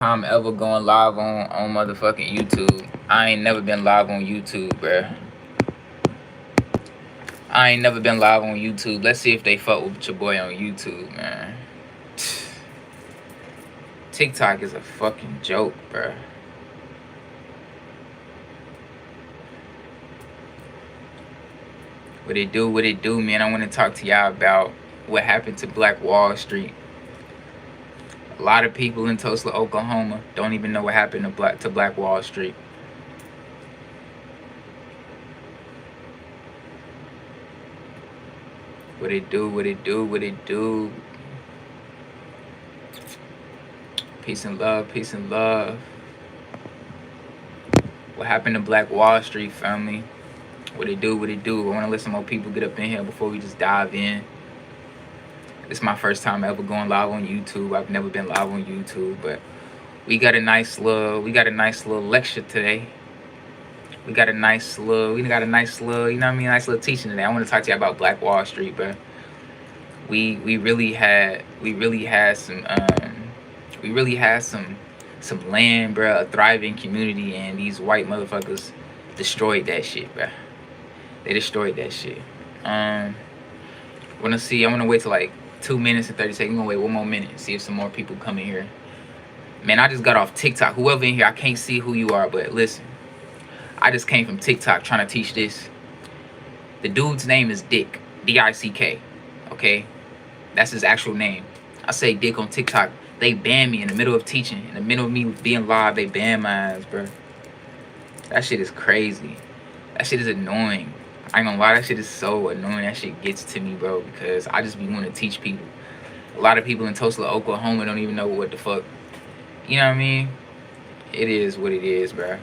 Time ever going live on motherfucking YouTube. I ain't never been live on YouTube, bruh. I ain't never been live on YouTube. Let's see if they fuck with your boy on YouTube, man. TikTok is a fucking joke, bruh. What it do, man? I want to talk to y'all about what happened to Black Wall Street. A lot of people in Tulsa, Oklahoma don't even know what happened to Black Wall Street. What it do. Peace and love. What happened to Black Wall Street, family? What it do? I want to listen more people get up in here before we just dive in. This is my first time ever going live on YouTube. I've never been live on YouTube, but we got a nice little lecture today. We got a nice little, you know what I mean, nice little teaching today. I want to talk to you about Black Wall Street, bro. We really had some land, bro, a thriving community, and these white motherfuckers destroyed that shit, bro. They destroyed that shit. I want to wait till like 2 minutes and 30 seconds. I'm gonna wait one more minute and see if some more people come in here. Man, I just got off TikTok. Whoever in here, I can't see who you are, but listen. I just came from TikTok trying to teach this. The dude's name is Dick. D-I-C-K. Okay? That's his actual name. I say Dick on TikTok. They ban me in the middle of teaching. In the middle of me being live, they ban my ass, bro. That shit is crazy. That shit is annoying. I ain't gonna lie, that shit is so annoying. That shit gets to me, bro, because I just be wanting to teach people. A lot of people in Tulsa, Oklahoma don't even know what the fuck. You know what I mean? It is what it is, bro.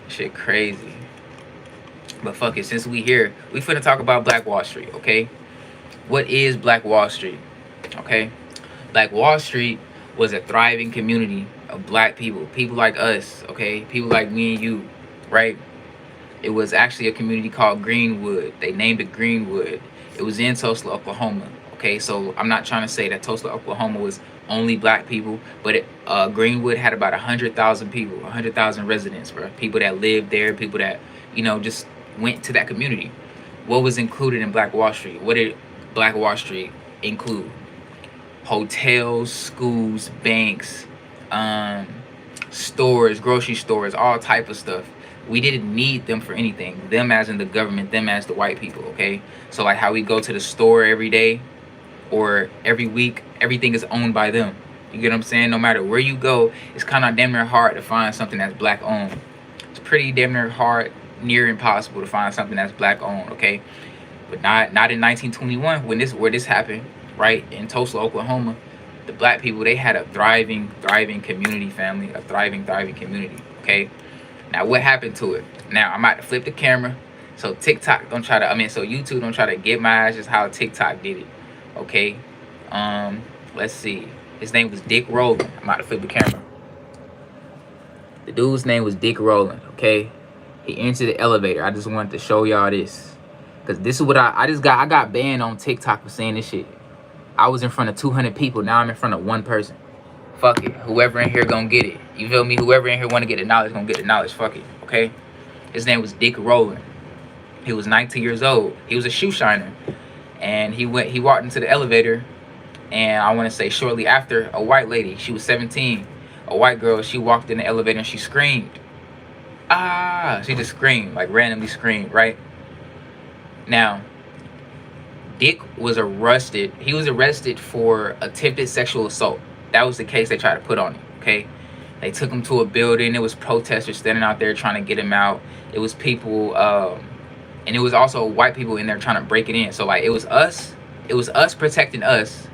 Shit crazy. But fuck it, since we here, we finna talk about Black Wall Street, okay? What is Black Wall Street? Okay? Black Wall Street was a thriving community of black people. People like us, okay? People like me and you, right? It was actually a community called Greenwood. They named it Greenwood. It was in Tulsa, Oklahoma. Okay, so I'm not trying to say that Tulsa, Oklahoma was only black people, but Greenwood had about 100,000 people, 100,000 residents, bro. People that lived there, people that, you know, just went to that community. What was included in Black Wall Street? What did Black Wall Street include? Hotels, schools, banks, stores, grocery stores, all type of stuff. We didn't need them for anything. Them as in the government, them as the white people, okay? So like how we go to the store every day or every week, everything is owned by them. You get what I'm saying? No matter where you go, it's kind of damn near hard to find something that's black owned. It's pretty damn near hard, near impossible to find something that's black owned, okay? But not in 1921 where this happened, right? In Tulsa, Oklahoma, the black people, they had a thriving community, family, a thriving community, okay? Now, what happened to it? Now, I'm about to flip the camera. So TikTok don't try to, so YouTube don't try to get my ass just how TikTok did it. Okay? Let's see. His name was Dick Rowland. I'm about to flip the camera. The dude's name was Dick Rowland, okay? He entered the elevator. I just wanted to show y'all this. Because this is what I got banned on TikTok for saying this shit. I was in front of 200 people. Now I'm in front of one person. Fuck it. Whoever in here gonna get it. You feel me? Whoever in here wanna get the knowledge gonna get the knowledge. Fuck it. Okay? His name was Dick Rowland. He was 19 years old. He was a shoe shiner. And he walked into the elevator, and I wanna say shortly after, a white lady, she was 17, a white girl, she walked in the elevator and she screamed. Ah, she just screamed, like randomly screamed, right? Now, Dick was arrested. He was arrested for attempted sexual assault. That was the case they tried to put on him, okay? They took him to a building. It was protesters standing out there trying to get him out. It was people, and it was also white people in there trying to break it in. So, like, it was us protecting us,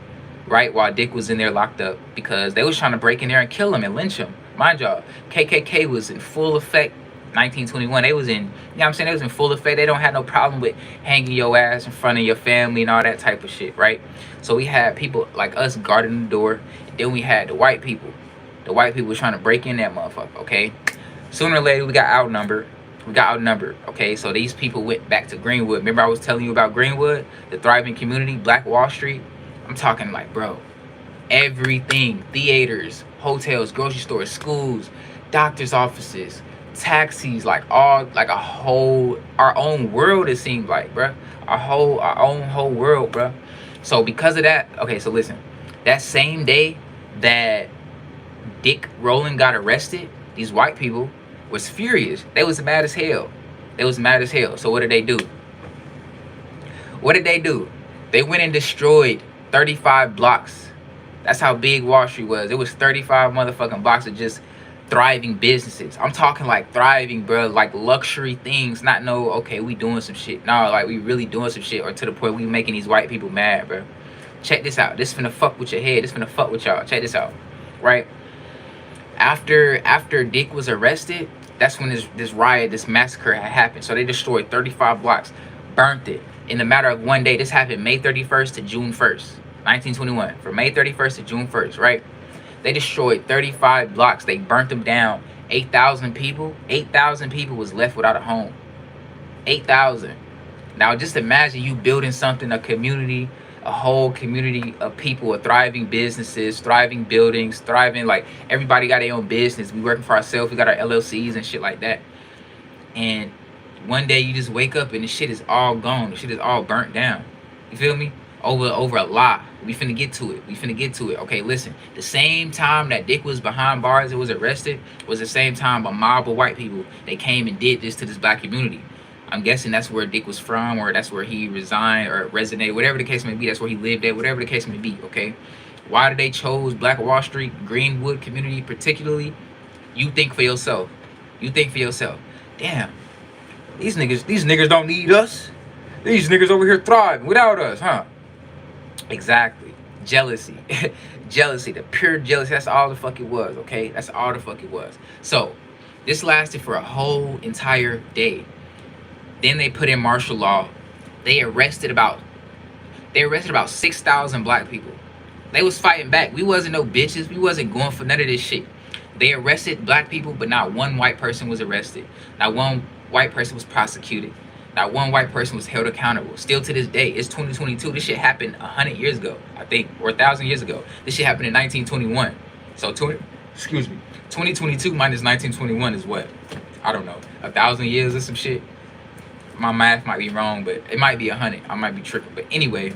right, while Dick was in there locked up because they was trying to break in there and kill him and lynch him. Mind y'all, KKK was in full effect 1921. They was in, you know what I'm saying? They was in full effect. They don't have no problem with hanging your ass in front of your family and all that type of shit, right? So we had people like us guarding the door. Then we had the white people. The white people was trying to break in that motherfucker, okay? Sooner or later, we got outnumbered. Okay? So these people went back to Greenwood. Remember I was telling you about Greenwood, the thriving community, Black Wall Street? I'm talking like, bro, Everything. Theaters, hotels, grocery stores, schools, doctors' offices, taxis, like all, like a whole, our own world, it seemed like, bruh. Our own whole world, bruh. So because of that, okay, so listen. That same day that Dick Rowland got arrested, these white people was furious. They was mad as hell. They was mad as hell. So what did they do? What did they do? They went and destroyed 35 blocks. That's how big Wall Street was. It was 35 motherfucking blocks of just thriving businesses. I'm talking like thriving, bro, like luxury things. Not no, okay, we doing some shit. No, like we really doing some shit, or to the point we making these white people mad, bro. Check this out. This finna fuck with your head. This finna fuck with y'all. Check this out. Right? After Dick was arrested, that's when this riot, this massacre had happened. So they destroyed 35 blocks, burnt it. In a matter of one day, this happened May 31st to June 1st, 1921. From May 31st to June 1st, right? They destroyed 35 blocks. They burnt them down. 8,000 people was left without a home. 8,000. Now just imagine you building something, a community, a whole community of people, of thriving businesses, thriving buildings, thriving, like everybody got their own business. We working for ourselves. We got our LLCs and shit like that. And one day you just wake up and the shit is all gone. The shit is all burnt down. You feel me? Over a lie. We finna get to it. Okay, listen. The same time that Dick was behind bars and was arrested was the same time a mob of white people, they came and did this to this black community. I'm guessing that's where Dick was from, or that's where he resigned or resonated, whatever the case may be. That's where he lived at, whatever the case may be, okay? Why did they chose Black Wall Street, Greenwood community particularly? You think for yourself. Damn, these niggas don't need us. These niggas over here thriving without us, huh? Exactly. Jealousy. Jealousy, the pure jealousy. That's all the fuck it was, okay? That's all the fuck it was. So, this lasted for a whole entire day. Then they put in martial law. They arrested about 6,000 black people. They was fighting back. We wasn't no bitches. We wasn't going for none of this shit. They arrested black people, but not one white person was arrested. Not one white person was prosecuted. Not one white person was held accountable. Still to this day, it's 2022. This shit happened 100 years ago, I think, or 1,000 years ago. This shit happened in 1921. So 2022 minus 1921 is what? I don't know, 1,000 years or some shit. My math might be wrong, but it might be 100. I might be tripping. But anyway,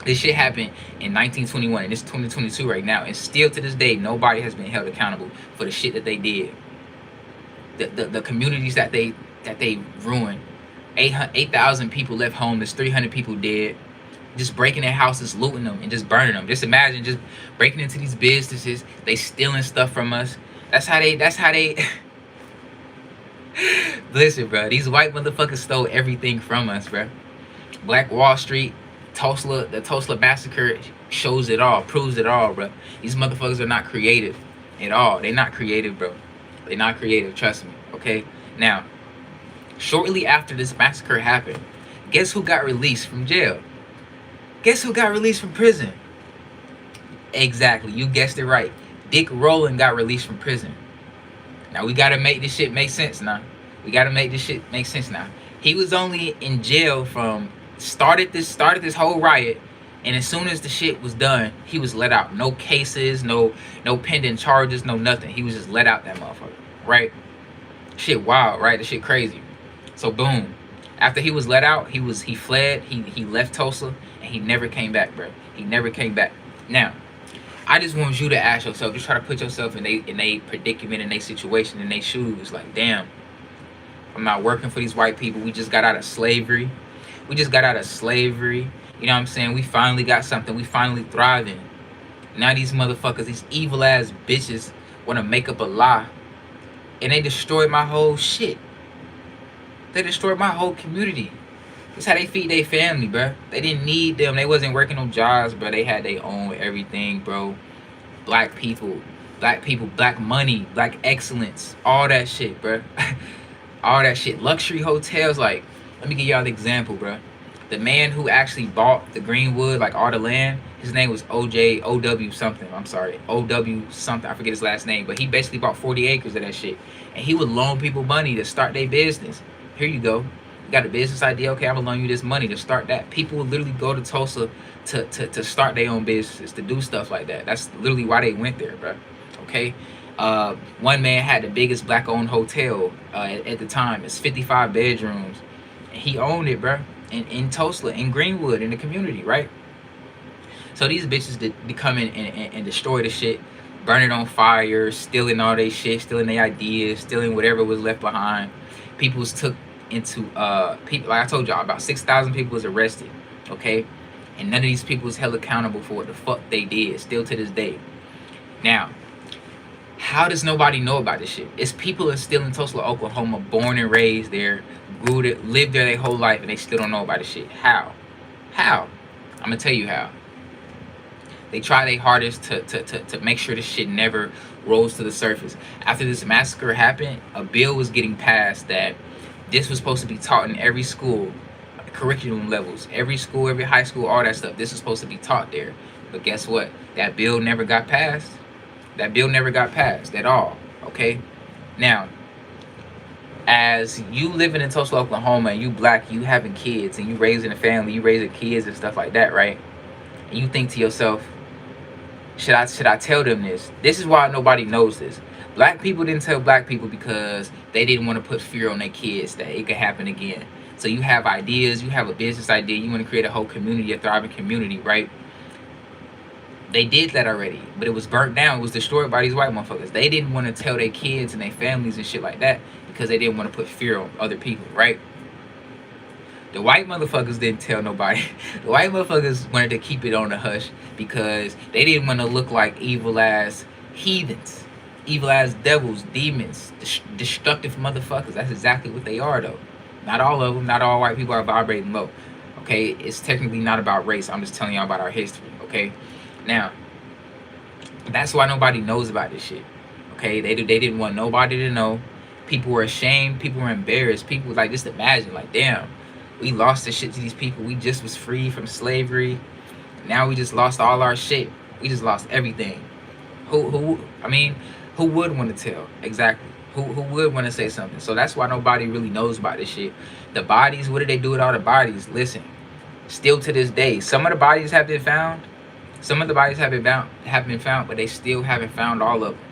this shit happened in 1921, and it's 2022 right now. And still to this day, nobody has been held accountable for the shit that they did. The communities that they ruined. 8,000 people left homeless. 300 people dead. Just breaking their houses, looting them, and just burning them. Just imagine just breaking into these businesses. They stealing stuff from us. That's how they. Listen, bro, these white motherfuckers stole everything from us, bro. Black Wall Street, Tulsa, the Tulsa Massacre shows it all, proves it all, bro. These motherfuckers are not creative at all. They're not creative, bro. They're not creative, trust me, okay? Now, shortly after this massacre happened, guess who got released from jail? Guess who got released from prison? Exactly, you guessed it right. Dick Rowland got released from prison. Now we gotta make this shit make sense now. He was only in jail from started this whole riot, and as soon as the shit was done, he was let out. No cases, no pending charges, no nothing. He was just let out, that motherfucker, right? Shit wild, right? The shit crazy. So boom, after he was let out, he fled. He left Tulsa, and he never came back, bro. He never came back. Now, I just want you to ask yourself, just try to put yourself in they predicament, in their situation, in their shoes. Like, damn, I'm not working for these white people. We just got out of slavery. You know what I'm saying? We finally got something. We finally thriving. Now these motherfuckers, these evil ass bitches, want to make up a lie, and they destroyed my whole shit. They destroyed my whole community. That's how they feed their family, bro. They didn't need them. They wasn't working on jobs, bro. They had their own everything, bro. Black people, black money, black excellence, all that shit, bro. All that shit. Luxury hotels, like, let me give y'all an example, bro. The man who actually bought the Greenwood, like all the land, his name was OW something. I'm sorry, OW something. I forget his last name, but he basically bought 40 acres of that shit, and he would loan people money to start their business. Here you go. You got a business idea? Okay, I'm gonna loan you this money to start that. People will literally go to Tulsa to start their own businesses, to do stuff like that. That's literally why they went there, bro. Okay. One man had the biggest black-owned hotel at the time. It's 55 bedrooms. And he owned it, bro. In Tulsa, in Greenwood, in the community, right? So these bitches that come in and destroy the shit, burn it on fire, stealing all their shit, stealing their ideas, stealing whatever was left behind. People was took into people, like I told y'all, about 6,000 people was arrested, okay? And none of these people was held accountable for what the fuck they did, still to this day. Now, how does nobody know about this shit? It's people that's still in Tulsa, Oklahoma, born and raised there, grew there, lived there their whole life, and they still don't know about this shit. How? How? I'm gonna tell you how. They try their hardest to make sure this shit never rose to the surface. After this massacre happened, a bill was getting passed that this was supposed to be taught in every school, curriculum levels, every school, every high school, all that stuff. This is supposed to be taught there. But guess what? That bill never got passed. That bill never got passed at all, okay? Now, as you living in Tulsa, Oklahoma, and you black, you having kids, and you raising a family, you raising kids and stuff like that, right? And you think to yourself, should I tell them this? This is why nobody knows this. Black people didn't tell black people because they didn't want to put fear on their kids that it could happen again. So you have ideas, you have a business idea, you want to create a whole community, a thriving community, right? They did that already, but it was burnt down, it was destroyed by these white motherfuckers. They didn't want to tell their kids and their families and shit like that because they didn't want to put fear on other people, right? The white motherfuckers didn't tell nobody. The white motherfuckers wanted to keep it on the hush because they didn't want to look like evil ass heathens, evil ass devils, demons, destructive motherfuckers. That's exactly what they are, though. Not all of them. Not all white people are vibrating low. Okay, it's technically not about race. I'm just telling y'all about our history. Okay, now that's why nobody knows about this shit. Okay, they didn't want nobody to know. People were ashamed. People were embarrassed. People was like, just imagine, like, damn. We lost the shit to these people. We just was free from slavery. Now we just lost all our shit. We just lost everything. Who would want to tell? Exactly. Who would want to say something? So that's why nobody really knows about this shit. The bodies, what did they do with all the bodies? Listen, still to this day, some of the bodies have been found. Some of the bodies have been found, but they still haven't found all of them.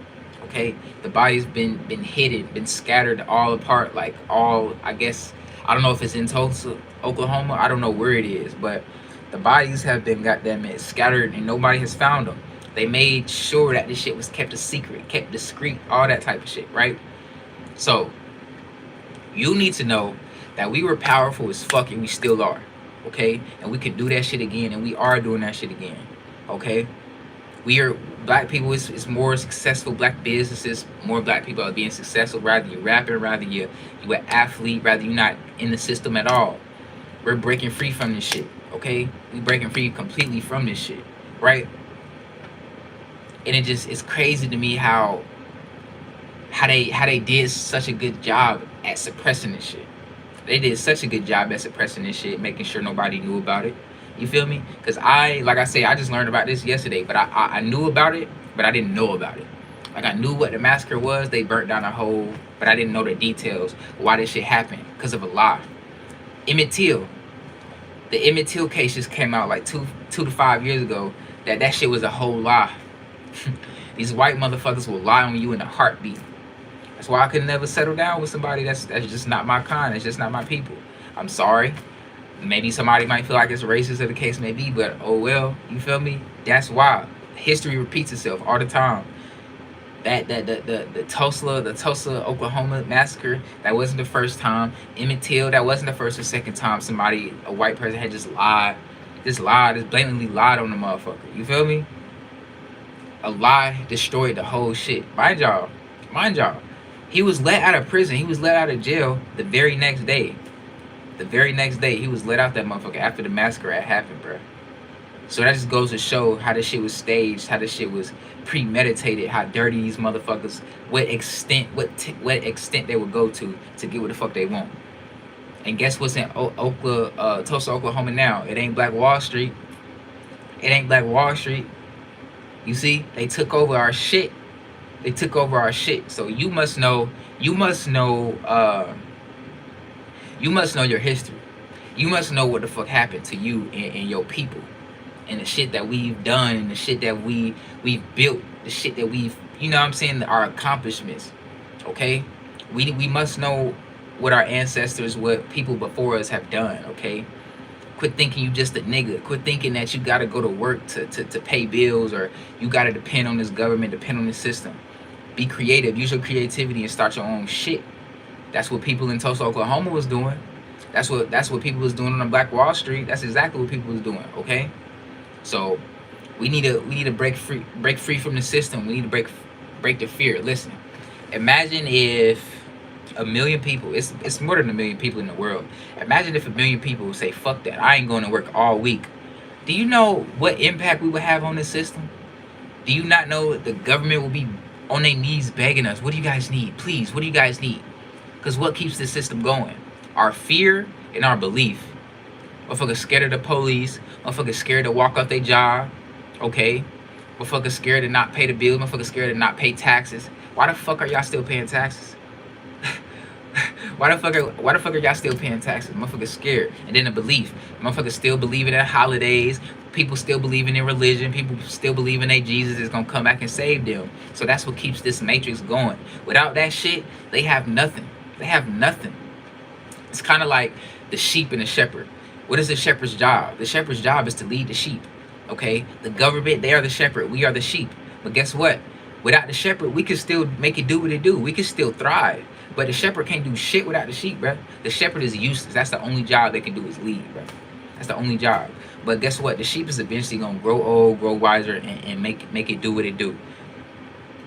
Okay? The bodies been hidden, been scattered all apart, like all, I guess, I don't know if it's in Tulsa, Oklahoma. I don't know where it is, but the bodies have been goddamn scattered and nobody has found them. They made sure that this shit was kept a secret, kept discreet, all that type of shit, right? So, you need to know that we were powerful as fuck and we still are, okay? And we could do that shit again, and we are doing that shit again, okay? We are, black people is more successful, black businesses, more black people are being successful, rather you rapping, rather you an athlete, rather you not in the system at all. We're breaking free from this shit, okay? We breaking free completely from this shit, right? And it's crazy to me how they did such a good job at suppressing this shit. They did such a good job at suppressing this shit, making sure nobody knew about it. You feel me? Because like I say, I just learned about this yesterday, but I knew about it, but I didn't know about it. Like, I knew what the massacre was. They burnt down a whole, but I didn't know the details, why this shit happened, because of a lie. Emmett Till. The Emmett Till case just came out like 2 to 5 years ago. That shit was a whole lie. These white motherfuckers will lie on you in a heartbeat. That's why I could never settle down with somebody that's just not my kind. It's just not my people. I'm sorry. Maybe somebody might feel like it's racist, or the case may be, but oh well, you feel me? That's why history repeats itself all the time. The Tulsa, Oklahoma massacre, that wasn't the first time. Emmett Till, that wasn't the first or second time a white person had just blatantly lied on the motherfucker. You feel me? A lie destroyed the whole shit. Mind y'all, he was let out of prison. He was let out of jail the very next day. The very next day, he was let out that motherfucker after the massacre had happened, bro. So that just goes to show how this shit was staged, how this shit was premeditated, how dirty these motherfuckers, what extent they would go to get what the fuck they want. And guess what's in Tulsa, Oklahoma now? It ain't Black Wall Street. It ain't Black Wall Street. You see, they took over our shit. They took over our shit. So you must know You must know your history. You must know what the fuck happened to you and your people, and the shit that we've done, and the shit that we've built, the shit that we've, you know what I'm saying, our accomplishments. Okay, we must know what our ancestors, what people before us have done. Okay, quit thinking you just a nigga. Quit thinking that you gotta go to work to pay bills, or you gotta depend on this government, depend on this system. Be creative. Use your creativity and start your own shit. That's what people in Tulsa, Oklahoma was doing. That's what people was doing on the Black Wall Street. That's exactly what people was doing. Okay, so we need to break free from the system. We need to break the fear. Listen, imagine if a million people, it's more than a million people in the world. Imagine if a million people would say, fuck that, I ain't going to work all week. Do you know what impact we would have on the system? Do you not know the government will be on their knees begging us, what do you guys need? Please, what do you guys need? Because what keeps the system going? Our fear and our belief. Motherfuckers scared of the police. Motherfuckers scared to walk off their job. Okay? Motherfuckers scared to not pay the bills. Motherfuckers scared to not pay taxes. Why the fuck are y'all still paying taxes? Why the fuck are y'all still paying taxes? Motherfuckers scared. And then the belief. Motherfuckers still believing in holidays. People still believing in religion. People still believing that Jesus is gonna come back and save them. So that's what keeps this matrix going. Without that shit, they have nothing. They have nothing. It's kind of like the sheep and the shepherd. What is the shepherd's job? The shepherd's job is to lead the sheep. Okay? The government, they are the shepherd. We are the sheep. But guess what? Without the shepherd, we can still make it do what it do. We can still thrive. But the shepherd can't do shit without the sheep, bro. The shepherd is useless. That's the only job they can do is lead, bro. That's the only job. But guess what? The sheep is eventually gonna grow old, grow wiser, and make it do what it do.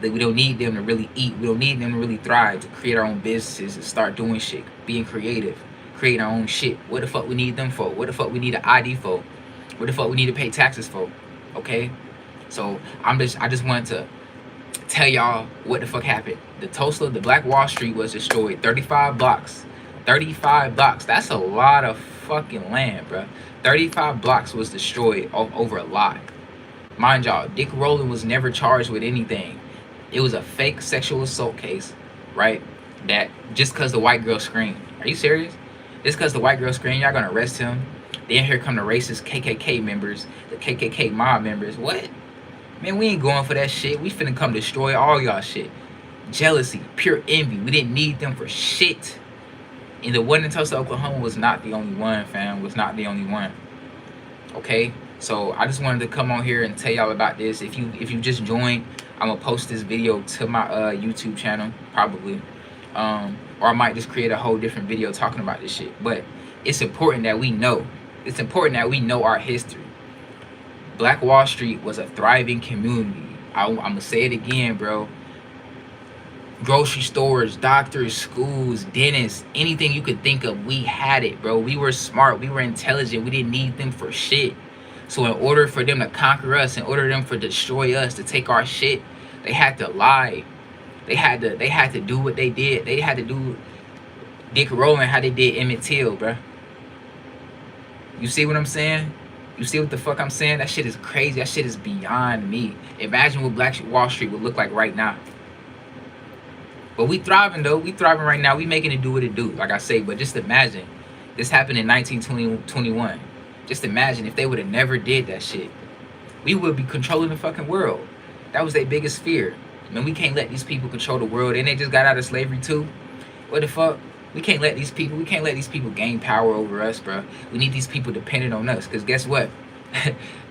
We don't need them to really eat. We don't need them to really thrive, to create our own businesses and start doing shit, being creative, creating our own shit. What the fuck we need them for? What the fuck we need an ID for? What the fuck we need to pay taxes for? Okay? So I just wanted to tell y'all what the fuck happened. The Tulsa, the Black Wall Street was destroyed. 35 blocks. 35 blocks. That's a lot of fucking land, bro. 35 blocks was destroyed over a lie. Mind y'all, Dick Rowland was never charged with anything. It was a fake sexual assault case, right? That just because the white girl screamed. Are you serious? Just because the white girl screamed, y'all gonna arrest him? Then here come the racist KKK members, the KKK mob members. What? Man, we ain't going for that shit. We finna come destroy all y'all shit. Jealousy, pure envy. We didn't need them for shit. And the one in Tulsa, Oklahoma was not the only one, fam. Was not the only one. Okay? So I just wanted to come on here and tell y'all about this. If you just joined, I'm gonna post this video to my YouTube channel, probably. Or I might just create a whole different video talking about this shit. But it's important that we know. It's important that we know our history. Black Wall Street was a thriving community. I'm gonna say it again, bro. Grocery stores, doctors, schools, dentists, anything you could think of, we had it, bro. We were smart, we were intelligent, we didn't need them for shit. So in order for them to conquer us, in order for them to destroy us, to take our shit, they had to lie. They had to do what they did. They had to do Dick Rowland how they did Emmett Till, bro. You see what I'm saying? You see what the fuck I'm saying? That shit is crazy. That shit is beyond me. Imagine what Black Wall Street would look like right now. But we thriving though. We thriving right now. We making it do what it do, like I say. But just imagine, this happened in 1921. Just imagine if they would have never did that shit. We would be controlling the fucking world. That was their biggest fear. Man, we can't let these people control the world. And they just got out of slavery too. What the fuck? We can't let these people gain power over us, bro. We need these people dependent on us. Because guess what?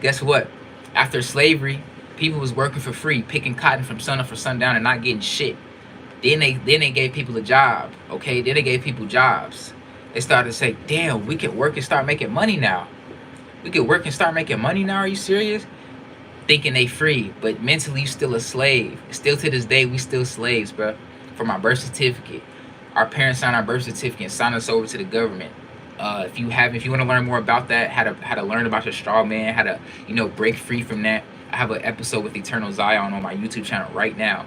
Guess what? After slavery, people was working for free, picking cotton from sun up for sundown and not getting shit. Then they gave people a job, okay? Then they gave people jobs. They started to say, damn, we can work and start making money now. We can work and start making money now, are you serious? Thinking they free, but mentally you still a slave. Still to this day, we still slaves, bro. From our birth certificate. Our parents signed our birth certificate and signed us over to the government. If you want to learn more about that, how to learn about your straw man, how to, break free from that, I have an episode with Eternal Zion on my YouTube channel right now.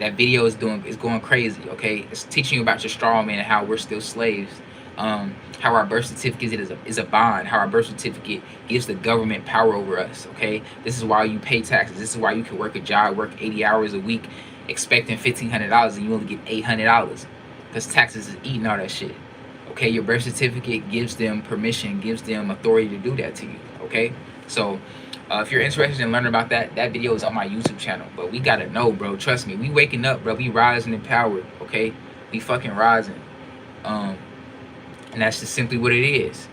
That video is going crazy, okay? It's teaching you about your straw man and how we're still slaves. How our birth certificate is a bond. How our birth certificate gives the government power over us, okay? This is why you pay taxes. This is why you can work a job, work 80 hours a week, expecting $1,500 and you only get $800. Because taxes is eating all that shit. Okay, your birth certificate gives them permission, gives them authority to do that to you. Okay, so if you're interested in learning about that, that video is on my YouTube channel. But we gotta know, bro. Trust me, we waking up, bro. We rising in power. Okay, we fucking rising. Um, and that's just simply what it is.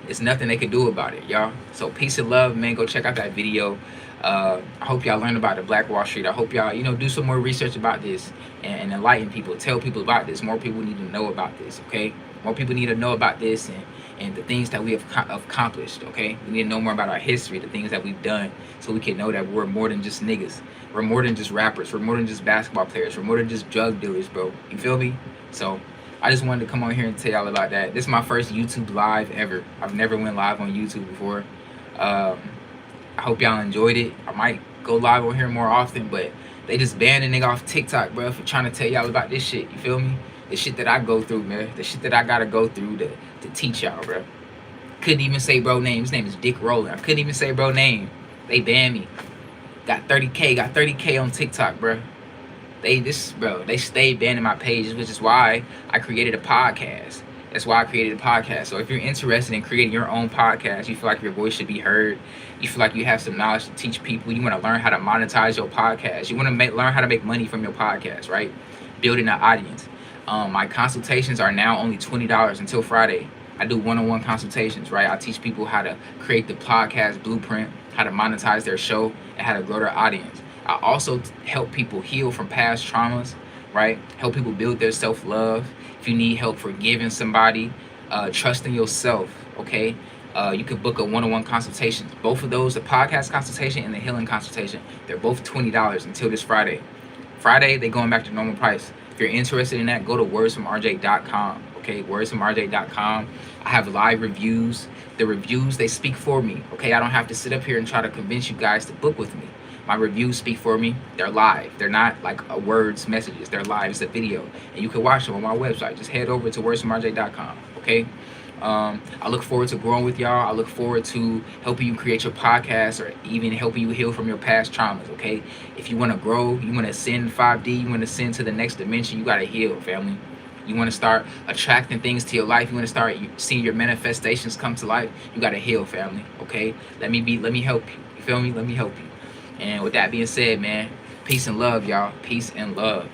It's nothing they could do about it, y'all. So peace and love, man. Go check out that video. I hope y'all learn about the Black Wall Street. I hope y'all, do some more research about this and enlighten people. Tell people about this. More people need to know about this, okay? More people need to know about this and the things that we have accomplished, okay? We need to know more about our history, the things that we've done, so we can know that we're more than just niggas. We're more than just rappers. We're more than just basketball players. We're more than just drug dealers, bro. You feel me? So I just wanted to come on here and tell y'all about that. This is my first YouTube live ever. I've never went live on YouTube before. I hope y'all enjoyed it. I might go live on here more often, but they just banned a nigga off TikTok, bro, for trying to tell y'all about this shit. You feel me? The shit that I go through, man. The shit that I gotta go through to teach y'all, bro. Couldn't even say bro name. His name is Dick Roller. I couldn't even say bro name. They banned me. Got 30K on TikTok, bro. They stayed banning my pages, which is why I created a podcast. That's why I created a podcast. So if you're interested in creating your own podcast, you feel like your voice should be heard, you feel like you have some knowledge to teach people, you want to learn how to monetize your podcast, you want to learn how to make money from your podcast, right? Building an audience. My consultations are now only $20 until Friday. I do one-on-one consultations, right? I teach people how to create the podcast blueprint, how to monetize their show, and how to grow their audience. I also help people heal from past traumas, right? Help people build their self-love. If you need help forgiving somebody, trusting yourself, okay? You can book a one-on-one consultation. Both of those, the podcast consultation and the healing consultation, they're both $20 until this Friday. Friday, they're going back to normal price. If you're interested in that, go to wordsfromrj.com, okay? Wordsfromrj.com. I have live reviews. The reviews, they speak for me, okay? I don't have to sit up here and try to convince you guys to book with me. My reviews speak for me. They're live. They're not like words, messages. They're live. It's a video. And you can watch them on my website. Just head over to wordsfromrj.com, okay? I look forward to growing with y'all. I look forward to helping you create your podcast or even helping you heal from your past traumas, okay? If you want to grow, you want to ascend 5D, you want to ascend to the next dimension, you got to heal, family. You want to start attracting things to your life, you want to start seeing your manifestations come to life, you got to heal, family, okay? Let me help you. You feel me? Let me help you. And with that being said, man, peace and love, y'all. Peace and love.